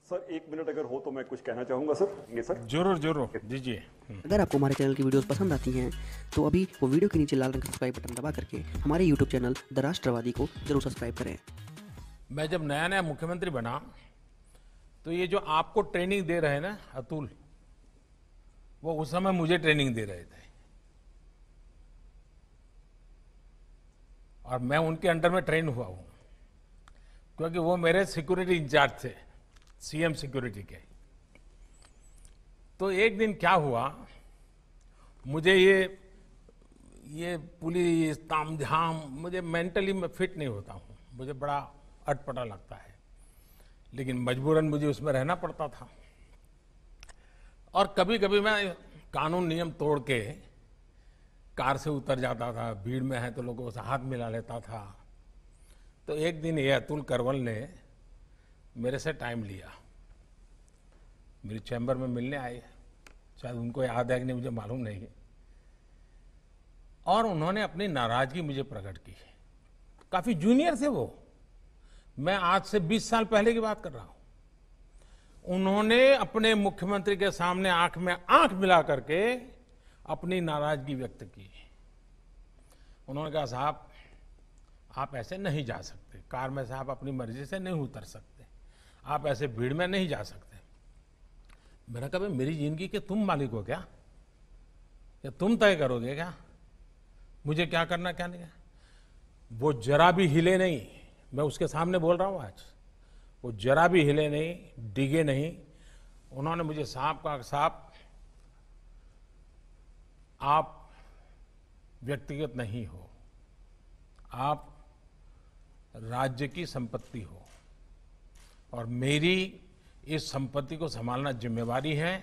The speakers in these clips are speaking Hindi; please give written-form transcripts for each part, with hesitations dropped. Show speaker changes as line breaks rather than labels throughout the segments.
सर 1 मिनट अगर हो तो मैं कुछ कहना चाहूँगा सर। ये सर
जरूर जरूर दीजिए।
अगर आपको हमारे चैनल की वीडियोस पसंद आती हैं तो अभी वो वीडियो के नीचे लाल रंग का सब्सक्राइब बटन दबा करके हमारे यूट्यूब चैनल द राष्ट्रवादी को जरूर सब्सक्राइब करें।
मैं जब नया नया मुख्यमंत्री बना तो ये जो आपको ट्रेनिंग दे रहे हैं ना अतुल, वो उस समय मुझे ट्रेनिंग दे रहे थे और मैं उनके अंडर में ट्रेन हुआ हूं, क्योंकि वो मेरे सिक्योरिटी इंचार्ज थे, सीएम सिक्योरिटी के। तो एक दिन क्या हुआ, मुझे ये पुलिस तामझाम, मुझे मेंटली मैं फिट नहीं होता हूं, मुझे बड़ा अटपटा लगता है, लेकिन मजबूरन मुझे उसमें रहना पड़ता था। और कभी कभी मैं कानून नियम तोड़ के कार से उतर जाता था, भीड़ में है तो लोगों से हाथ मिला लेता था। तो एक दिन ये अतुल करवल ने मेरे से टाइम लिया, मेरी चैम्बर में मिलने आए, शायद उनको याद है कि नहीं मुझे मालूम नहीं, और उन्होंने अपनी नाराजगी मुझे प्रकट की। काफी जूनियर थे वो, मैं आज से 20 साल पहले की बात कर रहा हूं। उन्होंने अपने मुख्यमंत्री के सामने आंख में आंख मिला करके अपनी नाराजगी व्यक्त की। उन्होंने कहा, साहब आप ऐसे नहीं जा सकते, कार में से आप अपनी मर्जी से नहीं उतर सकते, आप ऐसे भीड़ में नहीं जा सकते। मैंने कहा, मेरी जिंदगी के तुम मालिक हो क्या, या तुम तय करोगे क्या मुझे क्या करना क्या नहीं? वो जरा भी हिले नहीं, मैं उसके सामने बोल रहा हूं आज, वो जरा भी हिले नहीं, डिगे नहीं। उन्होंने मुझे साहब कहा, साहब आप व्यक्तिगत नहीं हो, आप राज्य की संपत्ति हो और मेरी इस संपत्ति को संभालना जिम्मेवारी है।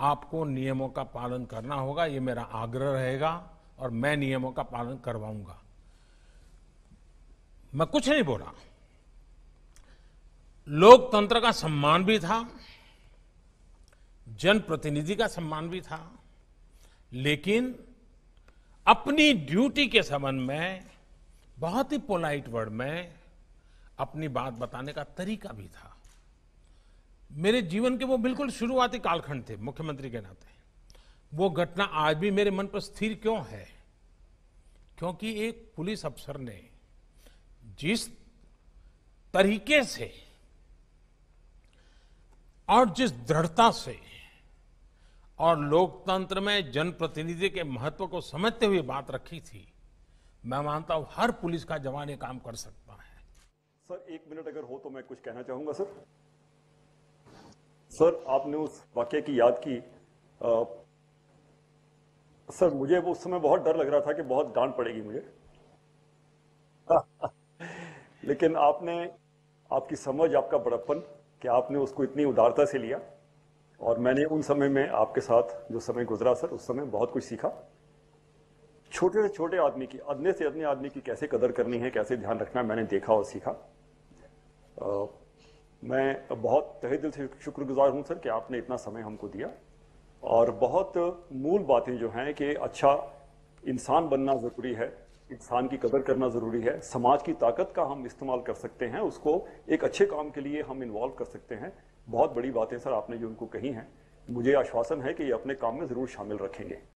आपको नियमों का पालन करना होगा, ये मेरा आग्रह रहेगा और मैं नियमों का पालन करवाऊंगा। मैं कुछ नहीं बोला। लोकतंत्र का सम्मान भी था, जनप्रतिनिधि का सम्मान भी था, लेकिन अपनी ड्यूटी के संबंध में बहुत ही पोलाइट वर्ड में अपनी बात बताने का तरीका भी था। मेरे जीवन के वो बिल्कुल शुरुआती कालखंड थे मुख्यमंत्री के नाते। वो घटना आज भी मेरे मन पर स्थिर क्यों है? क्योंकि एक पुलिस अफसर ने जिस तरीके से और जिस दृढ़ता से और लोकतंत्र में जनप्रतिनिधि के महत्व को समझते हुए बात रखी थी, मैं मानता हूं हर पुलिस का जवान ये काम कर सकता है।
सर 1 मिनट अगर हो तो मैं कुछ कहना चाहूँगा सर। सर आपने उस वाकये की याद की। सर मुझे वो उस समय बहुत डर लग रहा था कि बहुत डांट पड़ेगी मुझे। लेकिन आपने, आपकी समझ, आपका बड़प्पन, कि आपने उसको इतनी उदारता से लिया, और मैंने उन समय में आपके साथ जो समय गुजरा सर, उस समय बहुत कुछ सीखा। छोटे से छोटे आदमी की, अदने से अदने आदमी की कैसे कदर करनी है, कैसे ध्यान रखना है, मैंने देखा और सीखा। मैं बहुत तहे दिल से शुक्रगुजार हूं सर कि आपने इतना समय हमको दिया। और बहुत मूल बातें जो हैं कि अच्छा इंसान बनना ज़रूरी है, इंसान की कदर करना ज़रूरी है, समाज की ताकत का हम इस्तेमाल कर सकते हैं, उसको एक अच्छे काम के लिए हम इन्वॉल्व कर सकते हैं। बहुत बड़ी बातें सर आपने जो उनको कही हैं, मुझे आश्वासन है कि ये अपने काम में ज़रूर शामिल रखेंगे।